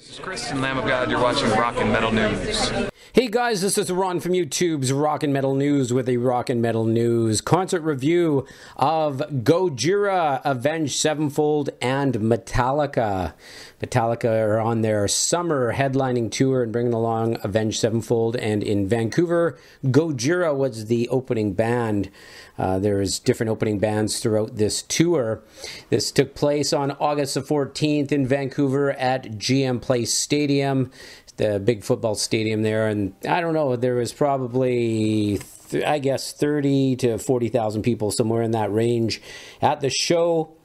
This is Chris and Lamb of God. You're watching Rock and Metal News. Hey guys, this is Ron from YouTube's Rock and Metal News with a Rock and Metal News concert review of Gojira, Avenged Sevenfold, and Metallica. Metallica are on their summer headlining tour and bringing along Avenged Sevenfold, and in Vancouver, Gojira was the opening band. There's different opening bands throughout this tour. This took place on August the 14th in Vancouver at GM Place Stadium, the big football stadium there, and I don't know, there was probably, I guess, 30 to 40,000 people, somewhere in that range at the show.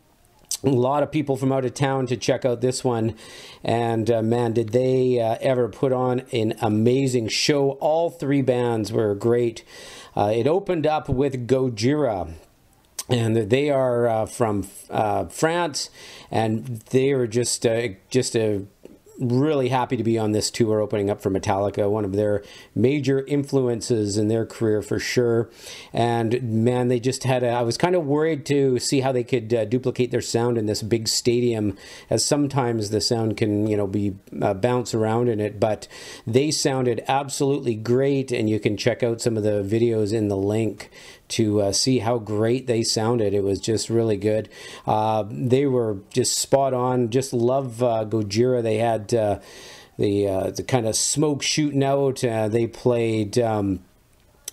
A lot of people from out of town to check out this one, and man, did they ever put on an amazing show. All three bands were great. It opened up with Gojira, and they are from France, and they were just a really happy to be on this tour, opening up for Metallica, one of their major influences in their career for sure. And man, they just had I was kind of worried to see how they could duplicate their sound in this big stadium, as sometimes the sound can, be bounce around in it, but they sounded absolutely great, and you can check out some of the videos in the link to see how great they sounded. It was just really good. They were just spot on. Just love Gojira. They had the kind of smoke shooting out. They played, their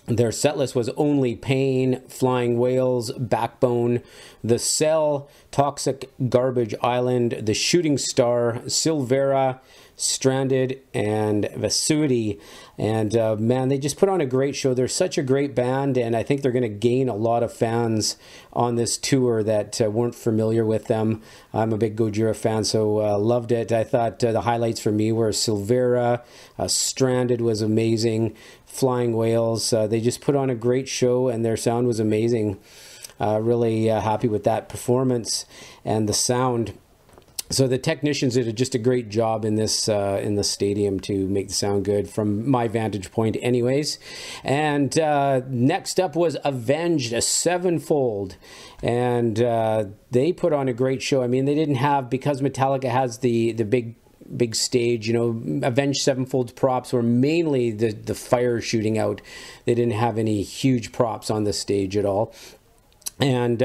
setlist was Only Pain, Flying Whales, Backbone, The Cell, Toxic Garbage Island, The Shooting Star, Silvera, Stranded, and Vacuity. And man, they just put on a great show. They're such a great band, and I think they're going to gain a lot of fans on this tour that weren't familiar with them. I'm a big Gojira fan, so loved it. I thought the highlights for me were Silvera, Stranded was amazing, Flying Whales. They just put on a great show, and their sound was amazing. Really happy with that performance and the sound. So the technicians did just a great job in this in the stadium to make the sound good, from my vantage point anyways. And next up was Avenged Sevenfold, and they put on a great show. I mean, they didn't have, because Metallica has the big stage, Avenged Sevenfold's props were mainly the fire shooting out. They didn't have any huge props on the stage at all. And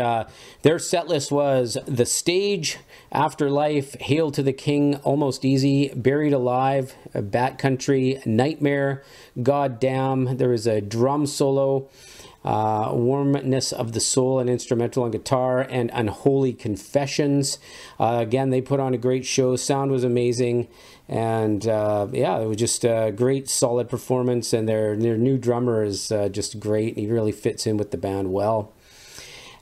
their set list was The Stage, Afterlife, Hail to the King, Almost Easy, Buried Alive, Bat Country, Nightmare, Goddamn. There was a drum solo, Warmness of the Soul, an instrumental on guitar, and Unholy Confessions. Again, they put on a great show. Sound was amazing. And yeah, it was just a great, solid performance. And their new drummer is just great. He really fits in with the band well.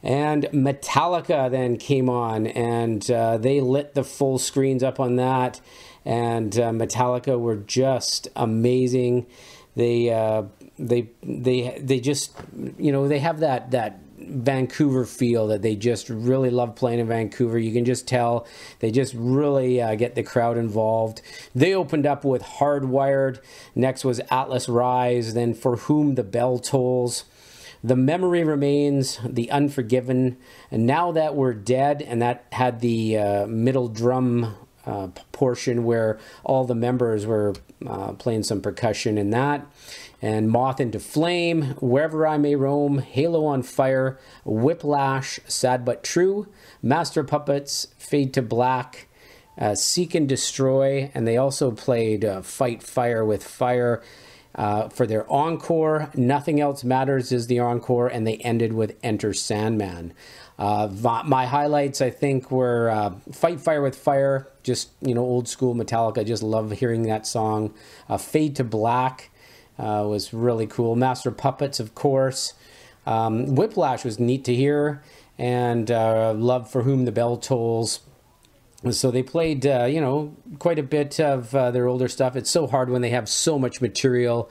And Metallica then came on, and they lit the full screens up on that. And Metallica were just amazing. They just, they have that Vancouver feel that they just really love playing in Vancouver. You can just tell they just really get the crowd involved. They opened up with Hardwired. Next was Atlas Rise. Then For Whom the Bell Tolls, The Memory Remains, The Unforgiven, and Now That We're Dead. And that had the middle drum portion where all the members were playing some percussion in that. And Moth into Flame, Wherever I May Roam, Halo on Fire, Whiplash, Sad But True, Master Puppets, Fade to Black, Seek and Destroy. And they also played Fight Fire with Fire for their encore. Nothing Else Matters is the encore, and they ended with Enter Sandman. My highlights, I think, were Fight Fire with Fire, just, old school Metallica. I just love hearing that song. Fade to Black was really cool. Master Puppets, of course. Whiplash was neat to hear, and love For Whom the Bell Tolls. So they played, quite a bit of their older stuff. It's so hard when they have so much material,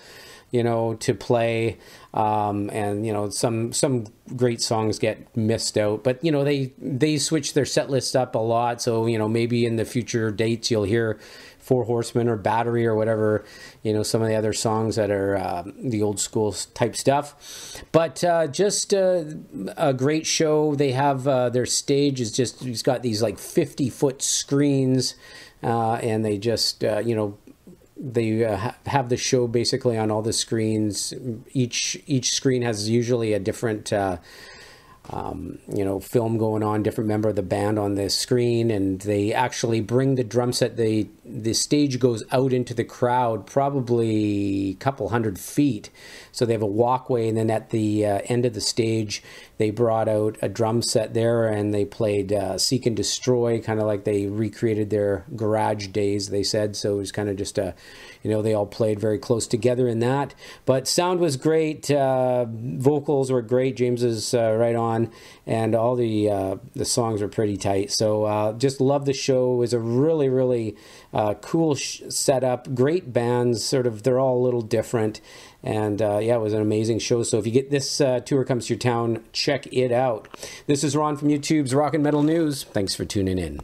to play. And, some great songs get missed out. But, they switch their set list up a lot. So, maybe in the future dates you'll hear Four Horsemen or Battery or whatever, some of the other songs that are the old school type stuff. But just a great show. They have their stage is just, it's got these like 50-foot screens and they just, you know, they have the show basically on all the screens. Each screen has usually a different you know, film going on, different member of the band on the screen, and they actually bring the drum set. The stage goes out into the crowd, probably a couple 100 feet. So they have a walkway, and then at the end of the stage, they brought out a drum set there, and they played Seek and Destroy, kind of like they recreated their garage days, they said. So it was kind of just a, you know, they all played very close together in that. But sound was great, vocals were great, James is right on, and all the songs were pretty tight. So just love the show. It was a really, really cool setup, great bands, sort of, they're all a little different. And yeah, it was an amazing show. So if you get this tour comes to your town, check it out. This is Ron from YouTube's Rock and Metal News. Thanks for tuning in.